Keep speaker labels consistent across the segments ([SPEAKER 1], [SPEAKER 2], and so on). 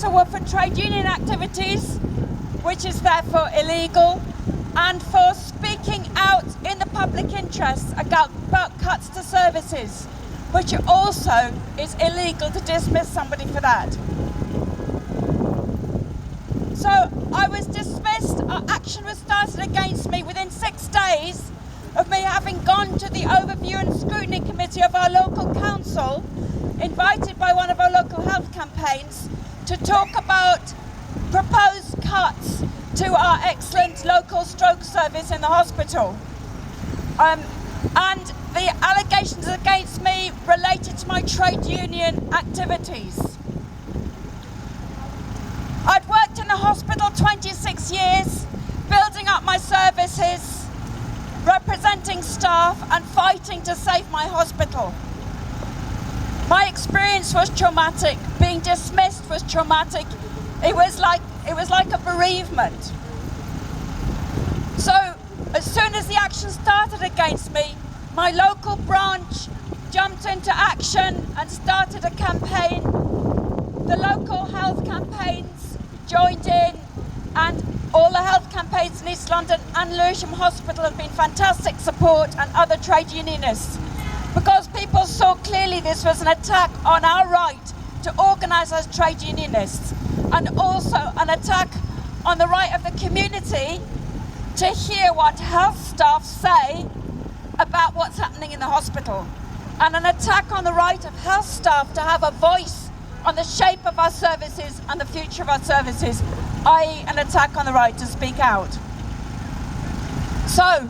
[SPEAKER 1] were for trade union activities, which is therefore illegal, and for speaking out in the public interest about cuts to services, which also is illegal to dismiss somebody for that. So I was dismissed, action was started against me within 6 days of me having gone to the Overview and Scrutiny Committee of our local council, invited by one of our local health campaigns, to talk about proposed cuts to our excellent local stroke service in the hospital. And the allegations against me related to my trade union activities. I'd worked in the hospital 26 years, building up my services, representing staff and fighting to save my hospital. My experience was traumatic. Being dismissed was traumatic. It was like a bereavement. So as soon as the action started against me, my local branch jumped into action and started a campaign. The local health campaigns joined in, and all the health campaigns in East London and Lewisham Hospital have been fantastic support, and other trade unionists, because people saw clearly this was an attack on our right to organise as trade unionists, and also an attack on the right of the community to hear what health staff say about what's happening in the hospital, and an attack on the right of health staff to have a voice on the shape of our services and the future of our services, i.e. an attack on the right to speak out. So,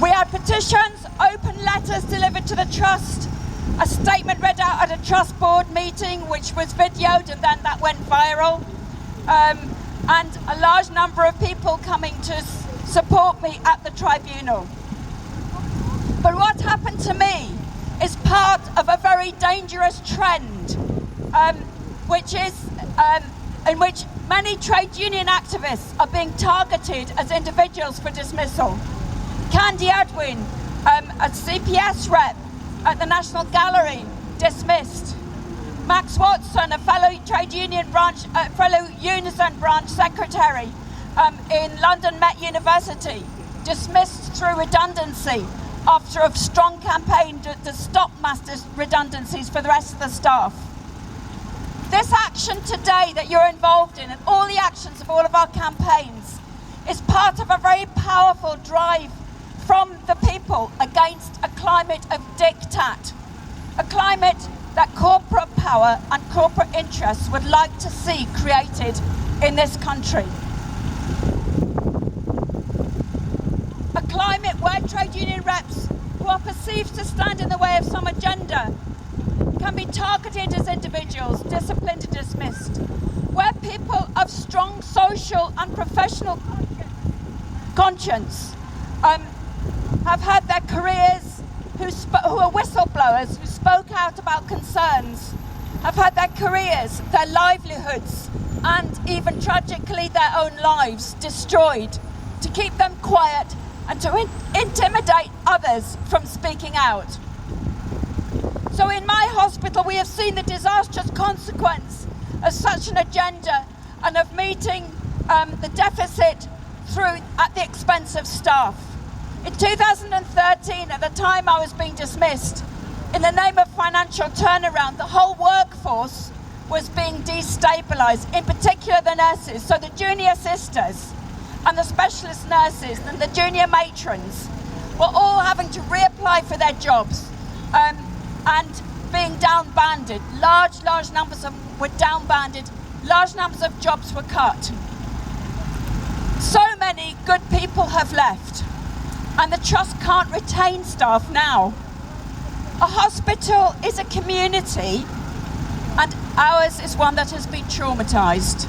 [SPEAKER 1] we had petitions, open letters delivered to the Trust, a statement read out at a Trust board meeting which was videoed and then that went viral, and a large number of people coming to support me at the tribunal. But what happened to me is part of a very dangerous trend, which is in which many trade union activists are being targeted as individuals for dismissal. Candy Edwin, a CPS rep at the National Gallery, dismissed. Max Watson, a fellow trade union branch, fellow UNISON branch secretary in London Met University, dismissed through redundancy after a strong campaign to stop mass redundancies for the rest of the staff. This action today that you're involved in, and all the actions of all of our campaigns, is part of a very powerful drive from the people against a climate of diktat, a climate that corporate power and corporate interests would like to see created in this country. A climate where trade union reps who are perceived to stand in the way of some agenda can be targeted as individuals, disciplined and dismissed. Where people of strong social and professional conscience have had their careers, who are whistleblowers, who spoke out about concerns, have had their careers, their livelihoods, and even tragically their own lives destroyed to keep them quiet and to intimidate others from speaking out. So in my hospital we have seen the disastrous consequence of such an agenda and of meeting the deficit through at the expense of staff. In 2013, at the time I was being dismissed, in the name of financial turnaround, the whole workforce was being destabilised, in particular the nurses. So the junior sisters and the specialist nurses and the junior matrons were all having to reapply for their jobs and being down-banded. Large numbers of them were down-banded, large numbers of jobs were cut. So many good people have left, and the Trust can't retain staff now. A hospital is a community, and ours is one that has been traumatised.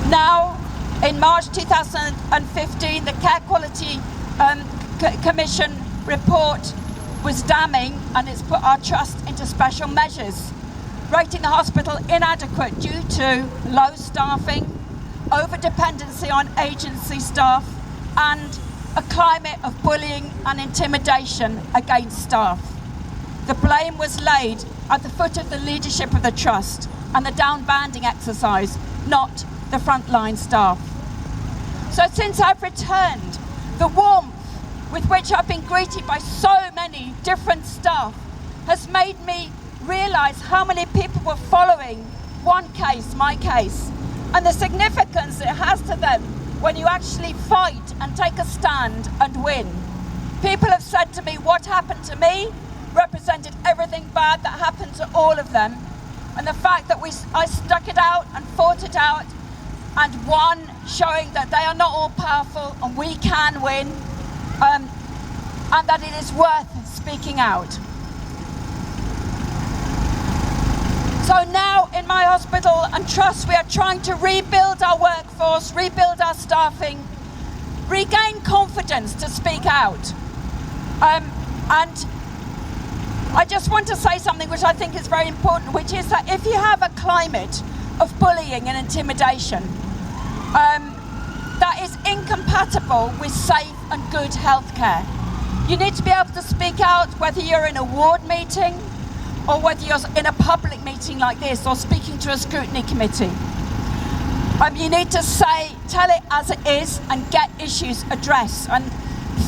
[SPEAKER 1] Now, in March 2015, the Care Quality Commission report was damning, and it's put our Trust into special measures, rating the hospital inadequate due to low staffing, over-dependency on agency staff, and a climate of bullying and intimidation against staff. The blame was laid at the foot of the leadership of the Trust, and the down banding exercise, not the frontline staff. So since I've returned, the warmth with which I've been greeted by so many different staff has made me realise how many people were following one case, my case, and the significance it has to them when you actually fight and take a stand and win. People have said to me, what happened to me represented everything bad that happened to all of them, and the fact that I stuck it out and fought it out and won, showing that they are not all powerful and we can win, and that it is worth speaking out. So now in my hospital and trust, we are trying to rebuild our workforce, rebuild our staffing, regain confidence to speak out. And I just want to say something which I think is very important, which is that if you have a climate of bullying and intimidation that is incompatible with safe and good healthcare, you need to be able to speak out, whether you're in a ward meeting or whether you're in a public meeting like this or speaking to a scrutiny committee. You need to tell it as it is and get issues addressed. And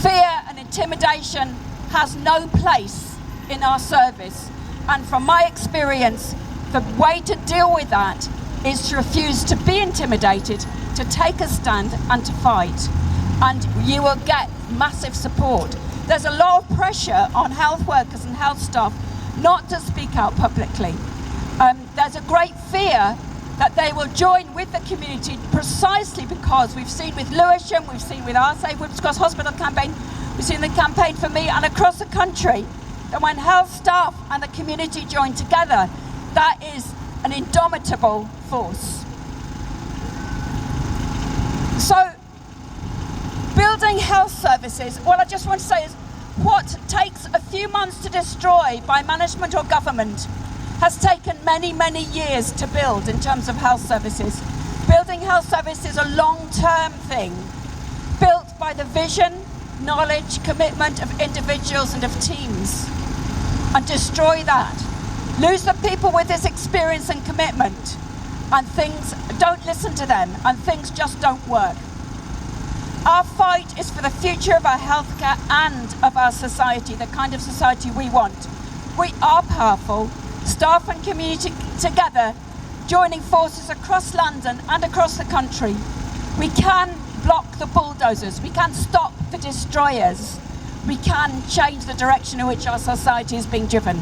[SPEAKER 1] fear and intimidation has no place in our service. And from my experience, the way to deal with that is to refuse to be intimidated, to take a stand and to fight. And you will get massive support. There's a lot of pressure on health workers and health staff not to speak out publicly. There's a great fear that they will join with the community, precisely because we've seen with Lewisham, we've seen with our Safe Whips Across Hospital campaign, we've seen the campaign for me, and across the country, that when health staff and the community join together, that is an indomitable force. So, building health services, what I just want to say is, what takes a few months to destroy by management or government has taken many, many years to build in terms of health services. Building health services is a long-term thing, built by the vision, knowledge, commitment of individuals and of teams. And destroy that. Lose the people with this experience and commitment, and things don't listen to them, and things just don't work. Our fight is for the future of our healthcare and of our society, the kind of society we want. We are powerful, staff and community together, joining forces across London and across the country. We can block the bulldozers, we can stop the destroyers, we can change the direction in which our society is being driven.